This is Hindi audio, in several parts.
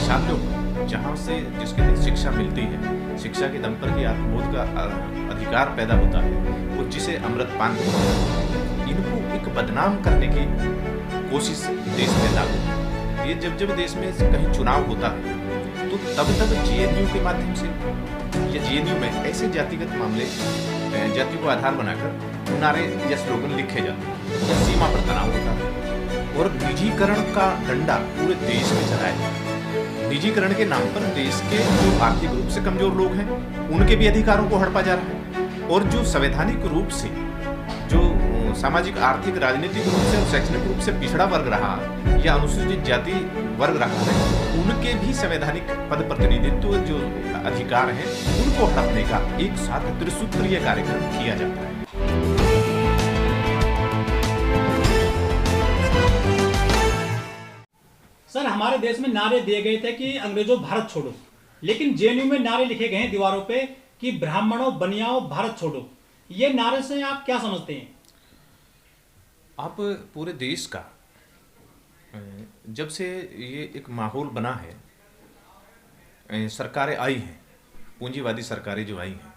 शिक्षालयों पर जहाँ से जिसके लिए शिक्षा मिलती है, शिक्षा के दम पर ही आत्मबोध का अधिकार पैदा होता है और जिसे अमृतपान कहते हैं, इनको एक बदनाम करने की कोशिश देश में लागू है। ये जब देश में कहीं चुनाव होता है तो तब जेएनयू के माध्यम से या जेएनयू में ऐसे जातिगत मामले जाति को आधार बनाकर नारे या स्लोगन लिखे जाते हैं या सीमा पर तनाव होता है और निजीकरण का डंडा पूरे देश में चलाया जाता है। निजीकरण के नाम पर देश के जो आर्थिक रूप से कमजोर लोग हैं उनके भी अधिकारों को हड़पा जा रहा है और जो संवैधानिक रूप से जो सामाजिक आर्थिक राजनीतिक रूप से और शैक्षणिक रूप से पिछड़ा वर्ग रहा या अनुसूचित जाति वर्ग रहा है उनके भी संवैधानिक पद प्रतिनिधित्व जो अधिकार हैं उनको हड़पने का एक साथ त्रिसूत्रीय कार्यक्रम किया जाता है। सर, हमारे देश में नारे दिए गए थे कि अंग्रेजों भारत छोड़ो, लेकिन जेएनयू में नारे लिखे गए हैं दीवारों पे कि ब्राह्मणों बनियाओ भारत छोड़ो। ये नारे से आप क्या समझते हैं? आप पूरे देश का जब से ये एक माहौल बना है, सरकारें आई हैं, पूंजीवादी सरकारें जो आई हैं,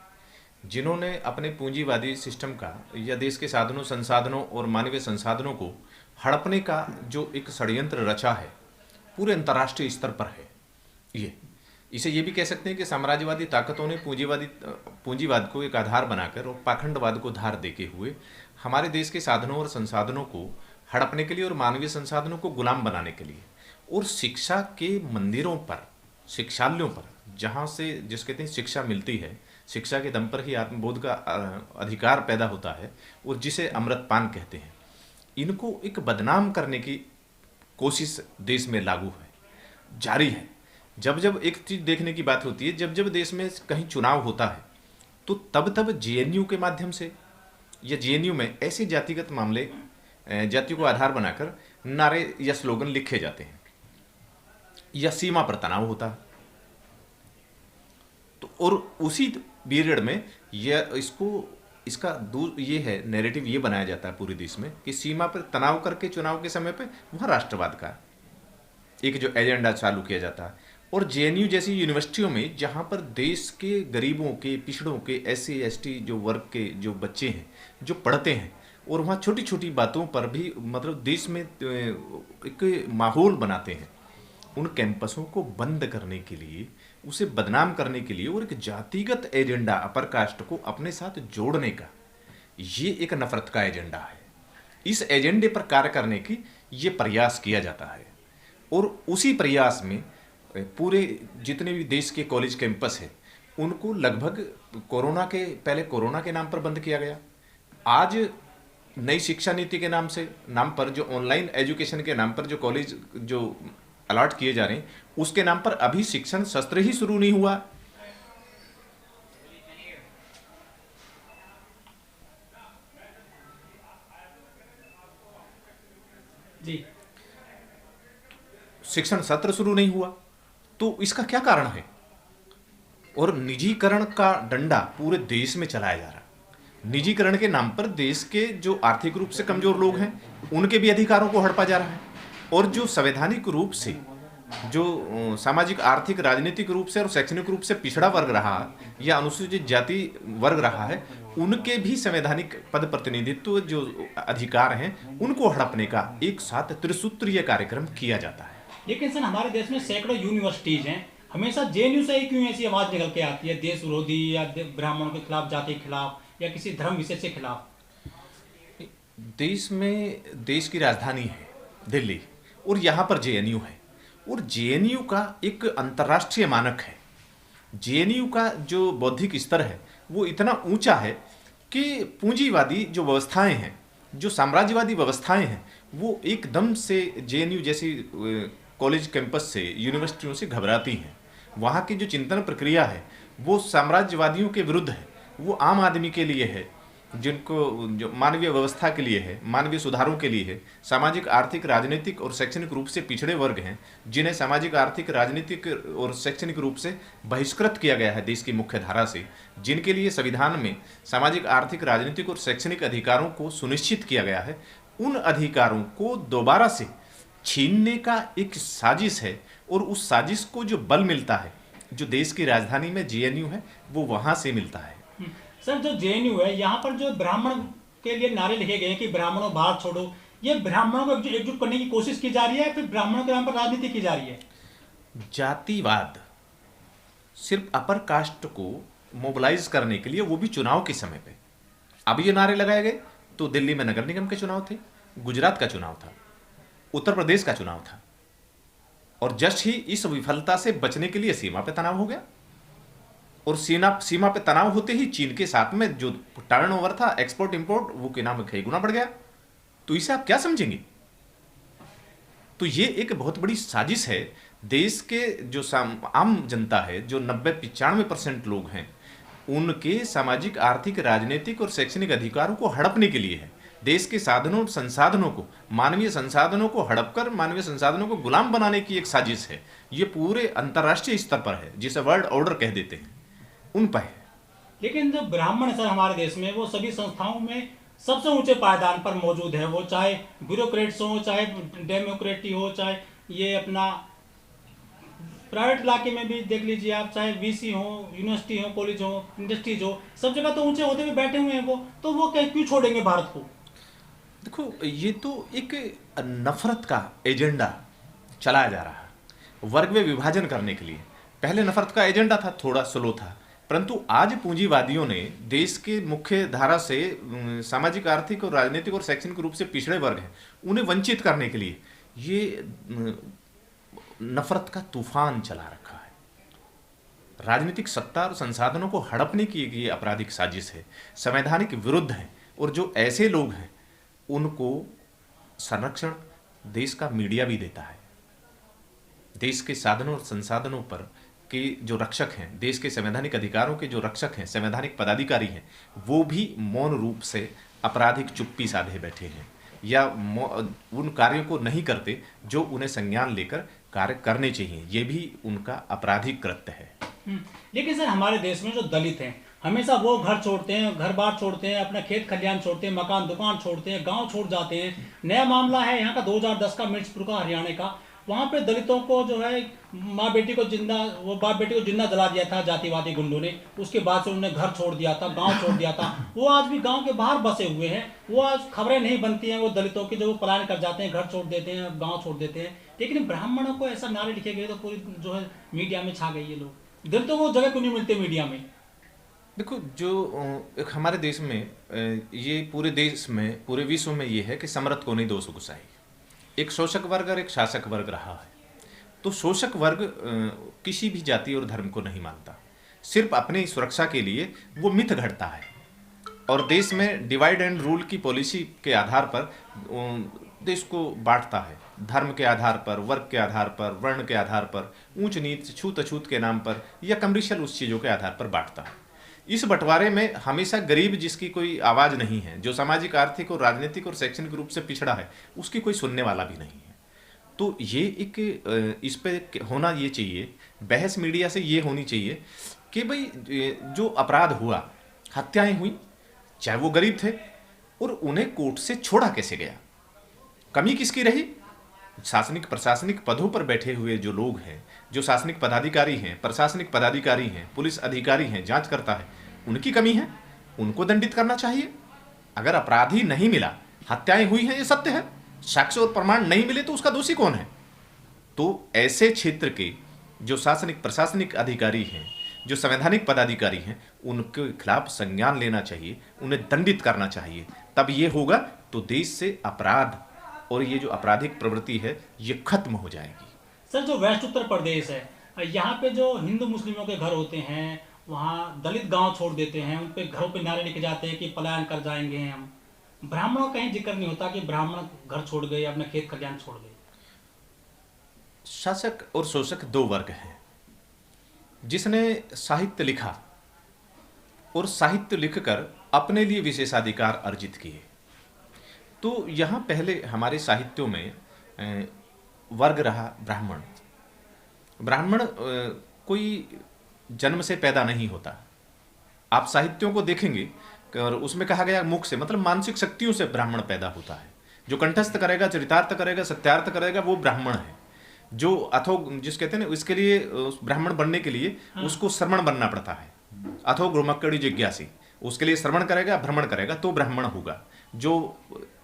जिन्होंने अपने पूंजीवादी सिस्टम का या देश के साधनों संसाधनों और मानवीय संसाधनों को हड़पने का जो एक षड्यंत्र रचा है पूरे अंतर्राष्ट्रीय स्तर पर है। इसे ये भी कह सकते हैं कि साम्राज्यवादी ताकतों ने पूंजीवाद को एक आधार बनाकर और पाखंडवाद को धार देके हुए हमारे देश के साधनों और संसाधनों को हड़पने के लिए और मानवीय संसाधनों को गुलाम बनाने के लिए और शिक्षा के मंदिरों पर, शिक्षालयों पर जहाँ से जिस कहते हैं शिक्षा मिलती है, शिक्षा के दम पर ही आत्मबोध का अधिकार पैदा होता है और जिसे अमृतपान कहते हैं, इनको एक बदनाम करने की कोशिश देश में लागू है, जारी है। जब एक चीज देखने की बात होती है, जब देश में कहीं चुनाव होता है तो तब जेएनयू के माध्यम से या जेएनयू में ऐसे जातिगत मामले जाति को आधार बनाकर नारे या स्लोगन लिखे जाते हैं या सीमा पर तनाव होता है। तो और उसी पीरियड में ये है नैरेटिव ये बनाया जाता है पूरे देश में कि सीमा पर तनाव करके चुनाव के समय पे वहाँ राष्ट्रवाद का एक जो एजेंडा चालू किया जाता है। और जेएनयू जैसी यूनिवर्सिटियों में जहाँ पर देश के गरीबों के, पिछड़ों के, SC ST जो वर्ग के जो बच्चे हैं जो पढ़ते हैं और वहाँ छोटी छोटी बातों पर भी मतलब देश में एक माहौल बनाते हैं, उन कैंपसों को बंद करने के लिए, उसे बदनाम करने के लिए और एक जातिगत एजेंडा अपर कास्ट को अपने साथ जोड़ने का ये एक नफरत का एजेंडा है। इस एजेंडे पर कार्य करने की ये प्रयास किया जाता है और उसी प्रयास में पूरे जितने भी देश के कॉलेज कैंपस हैं उनको लगभग पहले कोरोना के नाम पर बंद किया गया। आज नई शिक्षा नीति के नाम पर जो ऑनलाइन एजुकेशन के नाम पर जो कॉलेज जो अलॉट किए जा रहे हैं उसके नाम पर अभी शिक्षण सत्र ही शुरू नहीं हुआ। जी, शिक्षण सत्र शुरू नहीं हुआ तो इसका क्या कारण है? और निजीकरण का डंडा पूरे देश में चलाया जा रहा है। निजीकरण के नाम पर देश के जो आर्थिक रूप से कमजोर लोग हैं उनके भी अधिकारों को हड़पा जा रहा है और जो संवैधानिक रूप से जो सामाजिक आर्थिक राजनीतिक रूप से और शैक्षणिक रूप से पिछड़ा वर्ग रहा या अनुसूचित जाति वर्ग रहा है उनके भी संवैधानिक पद प्रतिनिधित्व जो अधिकार हैं उनको हड़पने का एक साथ त्रिसूत्रीय कार्यक्रम किया जाता है। लेकिन सर, हमारे देश में सैकड़ों यूनिवर्सिटीज हैं, हमेशा जेएनयू से ही क्यों ऐसी आवाज निकल के आती है देश विरोधी या ब्राह्मणों के खिलाफ, जाति के खिलाफ या किसी धर्म विशेष के खिलाफ? देश में देश की राजधानी है दिल्ली और यहाँ पर जेएनयू है और जेएनयू का एक अंतर्राष्ट्रीय मानक है। जेएनयू का जो बौद्धिक स्तर है वो इतना ऊंचा है कि पूंजीवादी जो व्यवस्थाएं हैं, जो साम्राज्यवादी व्यवस्थाएं हैं, वो एकदम से जेएनयू जैसी कॉलेज कैंपस से, यूनिवर्सिटियों से घबराती हैं। वहाँ की जो चिंतन प्रक्रिया है वो साम्राज्यवादियों के विरुद्ध है, वो आम आदमी के लिए है, जिनको जो मानवीय व्यवस्था के लिए है, मानवीय सुधारों के लिए है, सामाजिक आर्थिक राजनीतिक और शैक्षणिक रूप से पिछड़े वर्ग हैं जिन्हें सामाजिक आर्थिक राजनीतिक और शैक्षणिक रूप से बहिष्कृत किया गया है देश की मुख्य धारा से, जिनके लिए संविधान में सामाजिक आर्थिक राजनीतिक और शैक्षणिक अधिकारों को सुनिश्चित किया गया है। उन अधिकारों को दोबारा से छीनने का एक साजिश है और उस साजिश को जो बल मिलता है, जो देश की राजधानी में जेएनयू है, वो वहां से मिलता है। सर जो जेएनयू है, यहाँ पर जो ब्राह्मण के लिए नारे लिखे गए हैं कि ब्राह्मणों भारत छोड़ो, ये ब्राह्मणों को एकजुट करने की कोशिश की जा रही है, फिर ब्राह्मणों के नाम पर राजनीति की जा रही है? जातिवाद सिर्फ अपर कास्ट को मोबिलाइज करने के लिए, वो भी चुनाव के समय पे। अब ये नारे लगाए गए तो दिल्ली में नगर निगम के चुनाव थे, गुजरात का चुनाव था, उत्तर प्रदेश का चुनाव था, और जस्ट ही इस विफलता से बचने के लिए सीमा पे तनाव हो गया। और सीमा पे तनाव होते ही चीन के साथ में जो टर्नओवर था, एक्सपोर्ट इंपोर्ट, वो के नाम कई गुना बढ़ गया। तो इसे आप क्या समझेंगे? तो ये एक बहुत बड़ी साजिश है। देश के जो आम जनता है, जो 90-95% लोग हैं, उनके सामाजिक, आर्थिक, राजनीतिक और शैक्षणिक अधिकारों को हड़पने के लिए है। देश के साधनों संसाधनों को, मानवीय संसाधनों को हड़प कर मानवीय संसाधनों को गुलाम बनाने की एक साजिश है। ये पूरे अंतर्राष्ट्रीय स्तर पर है, जिसे वर्ल्ड ऑर्डर कह देते हैं, उन पर है। लेकिन जो ब्राह्मण सर हमारे देश में, वो सभी संस्थाओं में सबसे ऊंचे पायदान पर मौजूद है। वो चाहे ब्यूरोक्रेट्स हो, चाहे डेमोक्रेटी हो, चाहे ये अपना प्राइवेट इलाके में भी देख लीजिए आप, चाहे वीसी हो, यूनिवर्सिटी हो, कॉलेज हो, इंडस्ट्रीज हो, सब जगह तो ऊंचे ओहदे पे बैठे हुए हैं वो। तो वो क्यों छोड़ेंगे भारत को? देखो, ये तो एक नफरत का एजेंडा चलाया जा रहा है, वर्ग में विभाजन करने के लिए। पहले नफरत का एजेंडा था, थोड़ा स्लो था, परंतु आज पूंजीवादियों ने देश के मुख्य धारा से सामाजिक, आर्थिक और राजनीतिक और शैक्षणिक रूप से पिछड़े वर्ग हैं, उन्हें वंचित करने के लिए ये नफरत का तूफान चला रखा है। राजनीतिक सत्ता और संसाधनों को हड़पने की ये आपराधिक साजिश है, संवैधानिक विरुद्ध है। और जो ऐसे लोग हैं उनको संरक्षण देश का मीडिया भी देता है। देश के साधनों और संसाधनों पर के जो रक्षक हैं, देश के संवैधानिक अधिकारों के जो रक्षक हैं, संवैधानिक पदाधिकारी हैं, वो भी मौन रूप से आपराधिक चुप्पी साधे बैठे हैं, या उन कार्यों को नहीं करते जो उन्हें संज्ञान लेकर कार्य करने चाहिए। ये भी उनका आपराधिक कृत्य है। लेकिन सर हमारे देश में जो दलित हैं, हमेशा वो घर छोड़ते हैं, घर बार छोड़ते हैं, अपना खेत खलियान छोड़ते हैं, मकान दुकान छोड़ते हैं, गांव छोड़ जाते हैं। नया मामला है यहाँ का 2010 का, मिर्चपुर का, हरियाणा का। वहाँ पे दलितों को जो है बाप बेटी को जिंदा जला दिया था जातिवादी गुंडों ने। उसके बाद से उन्होंने घर छोड़ दिया था, गांव छोड़ दिया था। वो आज भी गांव के बाहर बसे हुए हैं। वो आज खबरें नहीं बनती हैं वो दलितों की, जो वो पलायन कर जाते हैं, घर छोड़ देते हैं, गाँव छोड़ देते हैं। लेकिन ब्राह्मणों को ऐसा नारे लिखे गए तो पूरी जो है मीडिया में छा गई ये लोग। दलितों को जगह क्यों नहीं मिलती मीडिया में? देखो, जो एक हमारे देश में, ये पूरे देश में, पूरे विश्व में ये है कि समर्थ को नहीं दोष गुसाई। एक शोषक वर्ग और एक शासक वर्ग रहा है। तो शोषक वर्ग किसी भी जाति और धर्म को नहीं मानता, सिर्फ अपनी सुरक्षा के लिए वो मिथ घड़ता है। और देश में डिवाइड एंड रूल की पॉलिसी के आधार पर देश को बांटता है, धर्म के आधार पर, वर्ग के आधार पर, वर्ण के आधार पर, ऊंच नीच, छूत अछूत के नाम पर, या कमर्शियल उस चीज़ों के आधार पर बांटता है। इस बंटवारे में हमेशा गरीब, जिसकी कोई आवाज़ नहीं है, जो सामाजिक, आर्थिक और राजनीतिक और शैक्षणिक रूप से पिछड़ा है, उसकी कोई सुनने वाला भी नहीं है। तो ये एक, इस पे होना ये चाहिए, बहस मीडिया से ये होनी चाहिए कि भाई जो अपराध हुआ, हत्याएं हुई, चाहे वो गरीब थे, और उन्हें कोर्ट से छोड़ा कैसे गया, कमी किसकी रही? शासनिक प्रशासनिक पदों पर बैठे हुए जो लोग हैं, जो शासनिक पदाधिकारी हैं, प्रशासनिक पदाधिकारी हैं, पुलिस अधिकारी हैं, जांचकर्ता है, उनकी कमी है, उनको दंडित करना चाहिए। अगर अपराधी नहीं मिला, हत्याएं हुई हैं, ये सत्य है, साक्ष्य और प्रमाण नहीं मिले तो उसका दोषी कौन है? तो ऐसे क्षेत्र के जो शासनिक प्रशासनिक अधिकारी हैं, जो संवैधानिक पदाधिकारी हैं, उनके खिलाफ संज्ञान लेना चाहिए, उन्हें दंडित करना चाहिए। तब ये होगा तो देश से अपराध और ये जो आपराधिक प्रवृत्ति है ये खत्म हो जाएगी। सर जो वेस्ट उत्तर प्रदेश है, यहाँ पे जो हिंदू मुस्लिमों के घर होते हैं, वहाँ दलित गांव छोड़ देते हैं, उन पे घरों पे नारे लिखे जाते हैं कि पलायन कर जाएंगे हम। ब्राह्मणों का कहीं जिक्र नहीं होता कि ब्राह्मण घर छोड़ गए, अपना खेत खलियान छोड़ गए। शासक और शोषक दो वर्ग हैं। जिसने साहित्य लिखा और साहित्य लिखकर अपने लिए विशेषाधिकार अर्जित किए, तो यहाँ पहले हमारे साहित्यों में वर्ग रहा ब्राह्मण। ब्राह्मण कोई जन्म से पैदा नहीं होता। आप साहित्यों को देखेंगे और उसमें कहा गया मुख से, मतलब मानसिक शक्तियों से ब्राह्मण पैदा होता है। जो कंठस्थ करेगा, चरितार्थ करेगा, सत्यार्थ करेगा, वो ब्राह्मण है। जो अथो जिस कहते हैं ना, इसके लिए उस ब्राह्मण बनने के लिए उसको श्रमण बनना पड़ता है। अथो गुरुमक्कड़ी जिज्ञासी, उसके लिए श्रवण करेगा, भ्रमण करेगा तो ब्राह्मण होगा। जो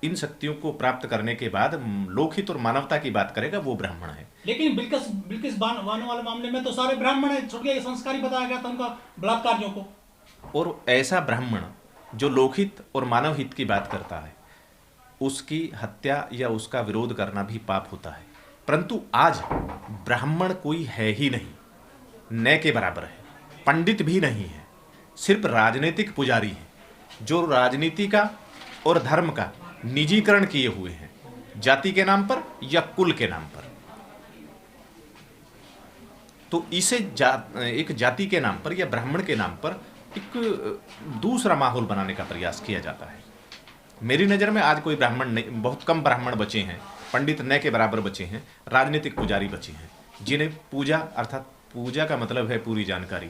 इन शक्तियों को प्राप्त करने के बाद लोकहित और मानवता की बात करेगा वो ब्राह्मण है। लेकिन बिल्किस बिल्किस बानो वाले मामले में तो सारे ब्राह्मण है, छोड़ के संस्कारी बताया गया था उनका बलात्कारियों को। और ऐसा ब्राह्मण जो लोकहित और मानव हित की बात करता है, उसकी हत्या या उसका विरोध करना भी पाप होता है। परंतु आज ब्राह्मण कोई है ही नहीं, न के बराबर है, पंडित भी नहीं है, सिर्फ राजनीतिक पुजारी है, जो राजनीति का और धर्म का निजीकरण किए हुए हैं, जाति के नाम पर या कुल के नाम पर। तो इसे एक जाति के नाम पर या ब्राह्मण के नाम पर एक दूसरा माहौल बनाने का प्रयास किया जाता है। मेरी नज़र में आज कोई ब्राह्मण नहीं, बहुत कम ब्राह्मण बचे हैं, पंडित न के बराबर बचे हैं, राजनीतिक पुजारी बचे हैं, जिन्हें पूजा, अर्थात पूजा का मतलब है पूरी जानकारी,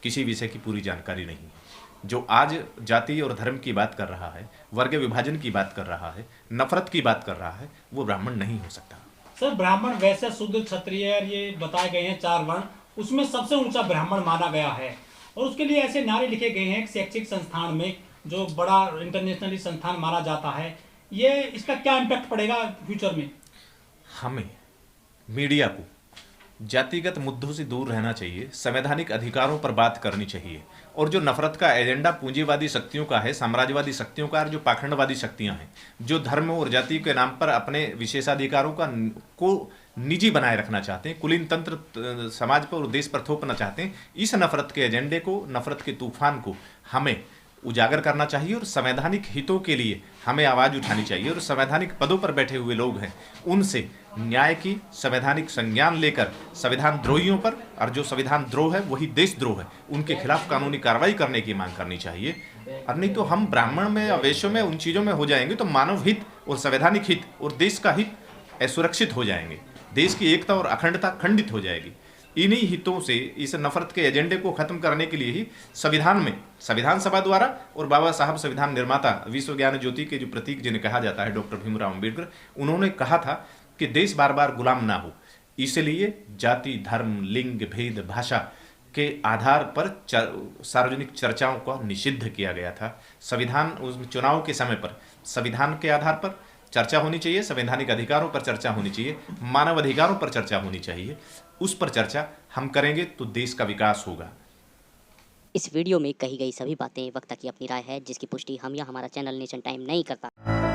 किसी विषय की पूरी जानकारी नहीं है। जो आज जाति और धर्म की बात कर रहा है, वर्ग विभाजन की बात कर रहा है, नफरत की बात कर रहा है, वो ब्राह्मण नहीं हो सकता। सर, ब्राह्मण, वैश्य, शूद्र, क्षत्रिय ये बताए गए हैं 4 वर्ण, उसमें सबसे ऊंचा ब्राह्मण माना गया है। और उसके लिए ऐसे नारे लिखे गए हैं शैक्षिक संस्थान में, जो बड़ा इंटरनेशनली संस्थान माना जाता है। ये इसका क्या इम्पैक्ट पड़ेगा फ्यूचर में? हमें मीडिया को जातिगत मुद्दों से दूर रहना चाहिए, संवैधानिक अधिकारों पर बात करनी चाहिए। और जो नफरत का एजेंडा पूंजीवादी शक्तियों का है, साम्राज्यवादी शक्तियों का, और जो पाखंडवादी शक्तियां हैं, जो धर्म और जाति के नाम पर अपने विशेषाधिकारों को निजी बनाए रखना चाहते हैं, कुलीन तंत्र समाज पर और देश पर थोपना चाहते हैं, इस नफरत के एजेंडे को, नफरत के तूफान को हमें उजागर करना चाहिए। और संवैधानिक हितों के लिए हमें आवाज़ उठानी चाहिए। और संवैधानिक पदों पर बैठे हुए लोग हैं, उनसे न्याय की संवैधानिक संज्ञान लेकर संविधान द्रोहियों पर, और जो संविधान द्रोह है वही देशद्रोह है, उनके खिलाफ कानूनी कार्रवाई करने की मांग करनी चाहिए। और नहीं तो हम ब्राह्मण में या वैश्यों में उन चीज़ों में हो जाएंगे तो मानव हित और संवैधानिक हित और देश का हित असुरक्षित हो जाएंगे, देश की एकता और अखंडता खंडित हो जाएगी। इन्हीं हितों से, इस नफरत के एजेंडे को खत्म करने के लिए ही संविधान में, संविधान सभा द्वारा और बाबा साहब संविधान निर्माता, विश्व ज्ञान ज्योति के जो प्रतीक जिन्हें कहा जाता है, डॉक्टर भीमराव अम्बेडकर, उन्होंने कहा था कि देश बार बार गुलाम ना हो, इसलिए जाति, धर्म, लिंग, भेद, भाषा के आधार पर सार्वजनिक चर्चाओं को निषिद्ध किया गया था। संविधान, उस चुनाव के समय पर संविधान के आधार पर चर्चा होनी चाहिए, संवैधानिक अधिकारों पर चर्चा होनी चाहिए, मानव अधिकारों पर चर्चा होनी चाहिए। उस पर चर्चा हम करेंगे तो देश का विकास होगा। इस वीडियो में कही गई सभी बातें वक्ता की अपनी राय है, जिसकी पुष्टि हम या हमारा चैनल नेशन टाइम नहीं करता।